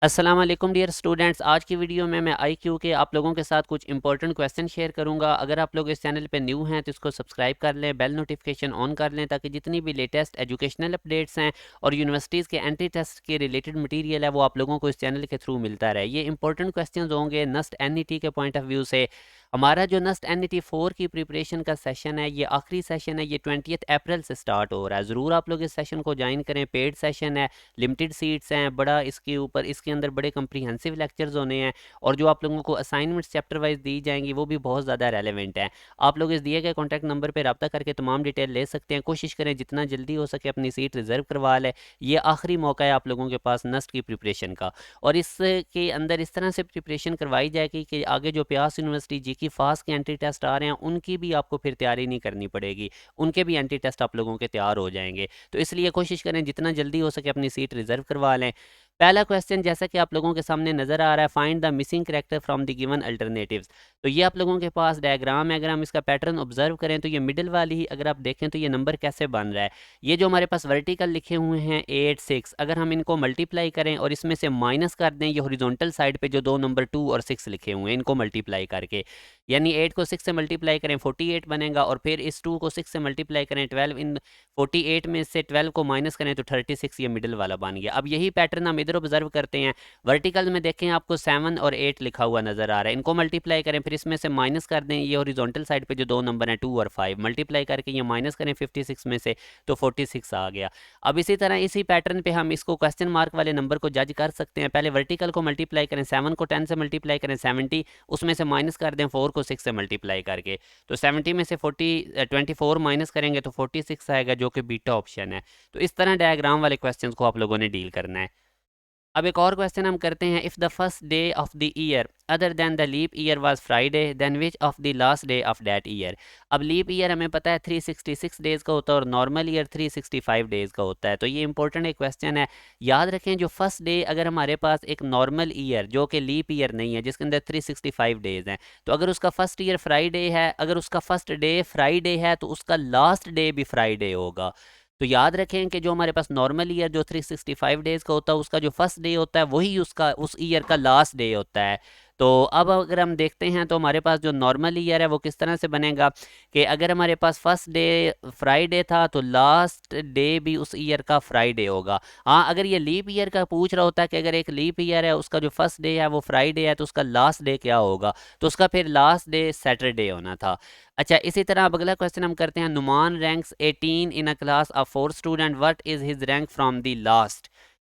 अस्सलाम वालेकुम dear students. आज की वीडियो में मैं आईक्यू के आप लोगों के साथ कुछ इंपॉर्टेंट क्वेश्चन शेयर करूंगा। अगर आप लोग इस चैनल पे न्यू हैं तो इसको सब्सक्राइब कर लें, बेल नोटिफिकेशन ऑन कर लें ताकि जितनी भी लेटेस्ट एजुकेशनल अपडेट्स हैं और यूनिवर्सिटीज़ के एंट्री टेस्ट के रिलेटेड मटीरियल है वो आप लोगों को इस चैनल के थ्रू मिलता रहे। ये इंपॉर्टेंट क्वेश्चन होंगे नस्ट NET के पॉइंट ऑफ व्यू से। हमारा जो नस्ट NET 4 की प्रिपरेशन का सेशन है, ये आखिरी सेशन है, ये 20 अप्रैल से स्टार्ट हो रहा है। ज़रूर आप लोग इस सेशन को ज्वाइन करें। पेड सेशन है, लिमिटेड सीट्स हैं, बड़ा इसके ऊपर इसके अंदर बड़े कंप्रीहेंसिव लेक्चर्स होने हैं और जो आप लोगों को असाइनमेंट्स चैप्टर वाइज दी जाएंगी वो भी बहुत ज़्यादा रेलेवेंट है। आप लोग इस दिए गए कॉन्टैक्ट नंबर पर रब्ता करके तमाम डिटेल ले सकते हैं। कोशिश करें जितना जल्दी हो सके अपनी सीट रिजर्व करवा लें। ये आखिरी मौका है आप लोगों के पास नस्ट की प्रिपरेशन का, और इसके अंदर इस तरह से प्रिपरेशन करवाई जाएगी कि आगे जो प्यास यूनिवर्सिटी GK फास के एंट्री टेस्ट आ रहे हैं उनकी भी आपको फिर तैयारी नहीं करनी पड़ेगी, उनके भी एंट्री टेस्ट आप लोगों के तैयार हो जाएंगे। तो इसलिए कोशिश करें जितना जल्दी हो सके अपनी सीट रिजर्व करवा लें। पहला क्वेश्चन जैसा कि आप लोगों के सामने नजर आ रहा है, find the missing character from the given alternatives. तो ये आप लोगों के पास डायग्राम है। अगर हम इसका पैटर्न ऑब्जर्व करें तो ये मिडिल वाली ही अगर आप देखें तो ये नंबर कैसे बन रहा है। ये जो हमारे पास वर्टिकल लिखे हुए हैं 8 6, अगर हम इनको मल्टीप्लाई करें और इसमें से माइनस कर दें ये हॉरिजॉन्टल साइड पे जो दो नंबर 2 और 6 लिखे हुए हैं इनको मल्टीप्लाई करके, यानी 8 को 6 से मल्टीप्लाई करें 48 बनेगा, और फिर इस 2 को 6 से मल्टीप्लाई करें 12, इन 48 में से 12 को माइनस करें तो 36, ये मिडिल वाला बन गया। अब यही पैटर्न हम इधर ऑब्जर्व करते हैं। वर्टिकल में देखें आपको 7 और 8 लिखा हुआ नजर आ रहा है, इनको मल्टीप्लाई करें फिर इसमें से माइनस कर दें, ये हॉरिजॉन्टल साइड पे जो दो नंबर हैं 2 और 5 मल्टीप्लाई करके ये माइनस करें 56 में से तो 46 आ गया। अब इसी तरह इसी पैटर्न पे हम इसको क्वेश्चन मार्क वाले नंबर को जज कर सकते हैं। पहले वर्टिकल को मल्टीप्लाई करें, 7 को 10 से मल्टीप्लाई करें 70, उसमें से माइनस कर दें 4 को 6 से मल्टीप्लाई करके, तो 70 में से 24 माइनस करेंगे तो 46 आएगा जो कि बीटा ऑप्शन है। तो इस तरह डायग्राम वाले क्वेश्चंस को आप लोगों ने डील करना है। अब एक और क्वेश्चन हम करते हैं, if the first day of the year other than the leap year was Friday then which of the last day of that year. अब लीप ईयर हमें पता है 366 डेज़ का होता है और नॉर्मल ईयर 365 डेज़ का होता है। तो ये इंपॉर्टेंट एक क्वेश्चन है। याद रखें जो फर्स्ट डे अगर हमारे पास एक नॉर्मल ईयर जो कि लीप ईयर नहीं है जिसके अंदर 365 डेज़ हैं, तो अगर उसका फर्स्ट ईयर फ्राइडे है, अगर उसका फर्स्ट डे फ्राइडे है तो उसका लास्ट डे भी फ्राइडे होगा। तो याद रखें कि जो हमारे पास नॉर्मल ईयर जो 365 डेज़ का होता है उसका जो फर्स्ट डे होता है वही उसका उस ईयर का लास्ट डे होता है। तो अब अगर हम देखते हैं तो हमारे पास जो नॉर्मल ईयर है वो किस तरह से बनेगा कि अगर हमारे पास फर्स्ट डे फ्राइडे था तो लास्ट डे भी उस ईयर का फ्राइडे होगा। हाँ, अगर ये लीप ईयर का पूछ रहा होता है कि अगर एक लीप ईयर है उसका जो फर्स्ट डे है वो फ्राइडे है तो उसका लास्ट डे क्या होगा, तो उसका फिर लास्ट डे सैटरडे होना था। अच्छा, इसी तरह अब अगला क्वेश्चन हम करते हैं, Numan ranks 18 in a class of 4 student, what is his rank from the last.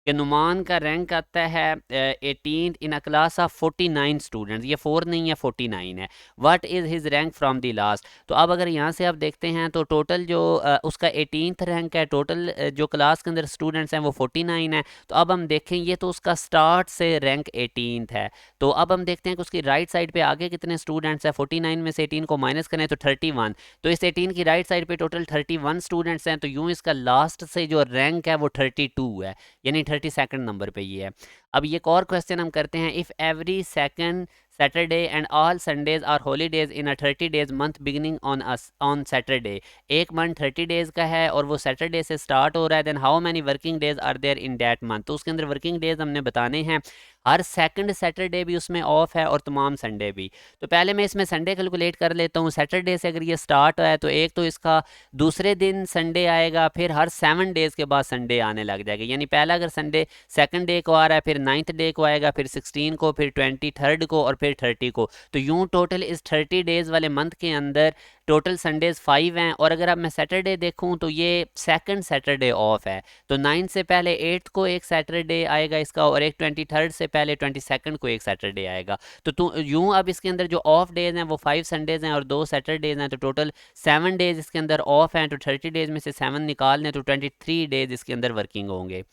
कि नुमान का रैंक आता है 18 in a class of 49 students, ये 4 नहीं है 49 है। What is his rank from the last. तो अब अगर यहाँ से आप देखते हैं तो टोटल जो उसका 18th रैंक है, टोटल जो क्लास के अंदर स्टूडेंट्स हैं वो 49 है। तो अब हम देखें ये तो उसका स्टार्ट से रैंक 18th है। तो अब हम देखते हैं कि उसकी राइट साइड पे आगे कितने स्टूडेंट्स हैं, 49 में से 18 को माइनस करें तो 31, तो इस 18 की राइट साइड पे टोटल 31 स्टूडेंट्स हैं। तो यूँ इसका लास्ट से जो रैंक है वो 32 है, यानी 32nd नंबर पे ये है। अब ये एक और क्वेश्चन हम करते हैं, if every second Saturday and all Sundays are holidays in a 30 days month beginning on Saturday. एक मंथ 30 डेज का है और वो सैटरडे से स्टार्ट हो रहा है, then how many working days are there in that month. तो उसके अंदर वर्किंग डेज हमने बताने हैं, हर सेकंड सैटरडे भी उसमें ऑफ है और तमाम संडे भी। तो पहले मैं इसमें संडे कैलकुलेट कर लेता हूँ। सैटरडे से अगर ये स्टार्ट है तो एक तो इसका दूसरे दिन संडे आएगा, फिर हर 7 डेज़ के बाद संडे आने लग जाएगा, यानी पहला अगर संडे सेकंड डे को आ रहा है, फिर 9th डे को आएगा, फिर 16 को, फिर 23rd को और फिर 30 को। तो यूं टोटल इस 30 डेज़ वाले मंथ के अंदर टोटल संडेज 5 हैं। और अगर अब मैं सैटरडे देखूं तो ये सेकंड सैटरडे ऑफ है, तो 9 से पहले 8th को एक सैटरडे आएगा इसका, और एक 23rd से पहले 22nd को एक सैटरडे आएगा। तो यूं अब इसके अंदर जो ऑफ डेज हैं वो 5 संडेज हैं और 2 सैटरडेज हैं, तो टोटल 7 डेज इसके अंदर ऑफ हैं। तो 30 डेज में से 7 निकाल लें तो 23 डेज इसके अंदर वर्किंग होंगे।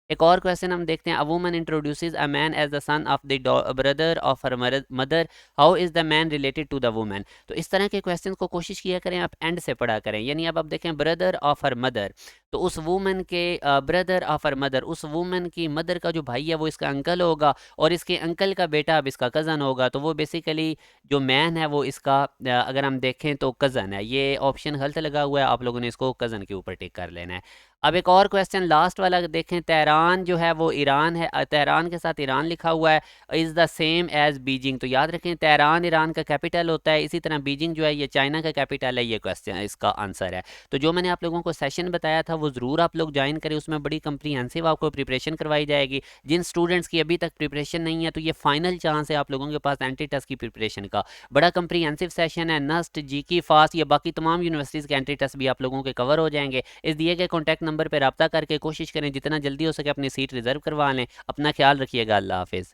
एक और क्वेश्चन हम देखते हैं, a woman introduces a man as the son of the brother of her mother, how is the man related to the woman. तो इस तरह के क्वेश्चन को कोशिश किया करें आप एंड से पढ़ा करें, यानी अब आप देखें ब्रदर ऑफ हर मदर, तो उस वूमन के ब्रदर ऑफ हर मदर, उस वूमन की मदर का जो भाई है वो इसका अंकल होगा, और इसके अंकल का बेटा अब इसका कज़न होगा। तो वो बेसिकली जो मैन है वो इसका अगर हम देखें तो कज़न है। ये ऑप्शन गलत लगा हुआ है, आप लोगों ने इसको कज़न के ऊपर टिक कर लेना है। अब एक और क्वेश्चन लास्ट वाला देखें, तेहरान जो है वो ईरान है, तेहरान के साथ ईरान लिखा हुआ है, is the same as Beijing. तो याद रखें तेहरान ईरान का कैपिटल होता है, इसी तरह बीजिंग जो है ये चाइना का कैपिटल है। ये क्वेश्चन इसका आंसर है। तो जो मैंने आप लोगों को सेशन बताया था वो ज़रूर आप लोग ज्वाइन करें, उसमें बड़ी कंप्रीहेंसिव आपको प्रिपरेशन करवाई जाएगी। जिन स्टूडेंट्स की अभी तक प्रिपरेशन नहीं है तो ये फाइनल चांस है आप लोगों के पास एंट्री टेस्ट की प्रिपरेशन का। बड़ा कंप्रीहेंसिव सेशन है, नस्ट, जीकी, फास्ट, ये बाकी तमाम यूनिवर्सिटीज़ के एंट्री टेस्ट भी आप लोगों के कवर हो जाएंगे। इस दिए गए कॉन्टैक्ट नंबर पर रब्ता करके कोशिश करें जितना जल्दी हो सके अपनी सीट रिजर्व करवा लें। अपना ख्याल रखिएगा। अल्लाह हाफिज़।